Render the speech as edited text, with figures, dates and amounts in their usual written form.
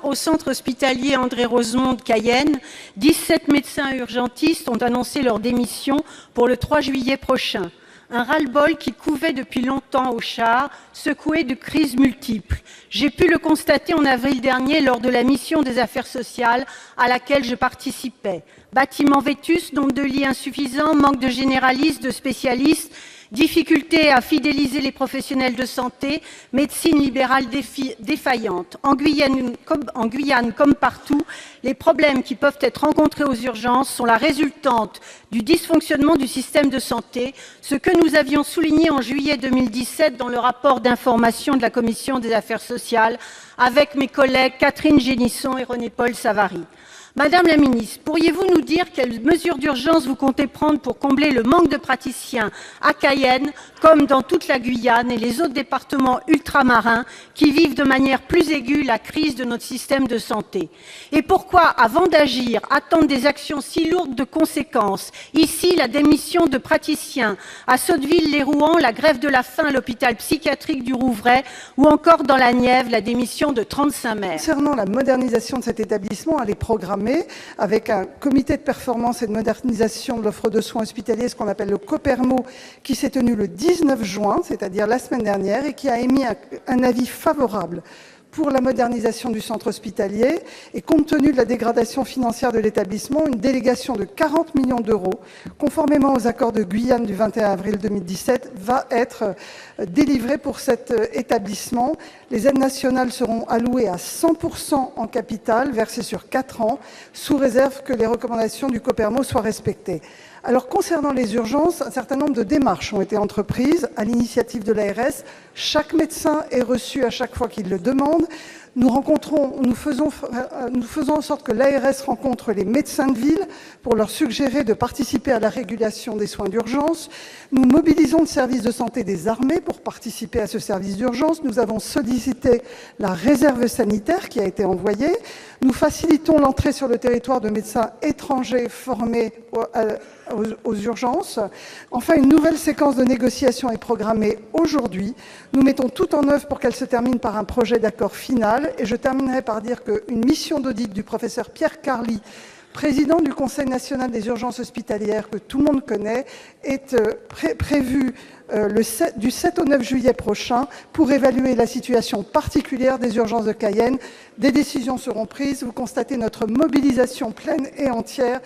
Au centre hospitalier André Rosemont de Cayenne, 17 médecins urgentistes ont annoncé leur démission pour le 3 juillet prochain. Un ras-le-bol qui couvait depuis longtemps au Char, secoué de crises multiples. J'ai pu le constater en avril dernier lors de la mission des affaires sociales à laquelle je participais. Bâtiments vétustes, nombre de lits insuffisants, manque de généralistes, de spécialistes, difficulté à fidéliser les professionnels de santé, médecine libérale défaillante. En Guyane comme partout, les problèmes qui peuvent être rencontrés aux urgences sont la résultante du dysfonctionnement du système de santé, ce que nous avions souligné en juillet 2017 dans le rapport d'information de la Commission des affaires sociales avec mes collègues Catherine Génisson et René-Paul Savary. Madame la ministre, pourriez-vous nous dire quelles mesures d'urgence vous comptez prendre pour combler le manque de praticiens à Cayenne, comme dans toute la Guyane et les autres départements ultramarins qui vivent de manière plus aiguë la crise de notre système de santé? Et pourquoi, avant d'agir, attendre des actions si lourdes de conséquences? Ici, la démission de praticiens, à Sotteville-les-Rouen, la grève de la faim à l'hôpital psychiatrique du Rouvray, ou encore dans la Nièvre, la démission de 35 maires. Concernant la modernisation de cet établissement, elle est programmée avec un comité de performance et de modernisation de l'offre de soins hospitaliers, ce qu'on appelle le COPERMO, qui s'est tenu le 19 juin, c'est-à-dire la semaine dernière, et qui a émis un avis favorable pour la modernisation du centre hospitalier. Et compte tenu de la dégradation financière de l'établissement, une délégation de 40 millions d'euros, conformément aux accords de Guyane du 21 avril 2017, va être délivrée pour cet établissement. Les aides nationales seront allouées à 100% en capital, versées sur 4 ans, sous réserve que les recommandations du COPERMO soient respectées. Alors, concernant les urgences, un certain nombre de démarches ont été entreprises à l'initiative de l'ARS. Chaque médecin est reçu à chaque fois qu'il le demande. Nous faisons en sorte que l'ARS rencontre les médecins de ville pour leur suggérer de participer à la régulation des soins d'urgence. Nous mobilisons le service de santé des armées pour participer à ce service d'urgence. Nous avons sollicité la réserve sanitaire qui a été envoyée. Nous facilitons l'entrée sur le territoire de médecins étrangers formés aux urgences. Enfin, une nouvelle séquence de négociation est programmée aujourd'hui. Nous mettons tout en œuvre pour qu'elle se termine par un projet d'accord final. Et je terminerai par dire qu'une mission d'audit du professeur Pierre Carly, président du Conseil national des urgences hospitalières, que tout le monde connaît, est prévue du 7 au 9 juillet prochain pour évaluer la situation particulière des urgences de Cayenne. Des décisions seront prises. Vous constatez notre mobilisation pleine et entière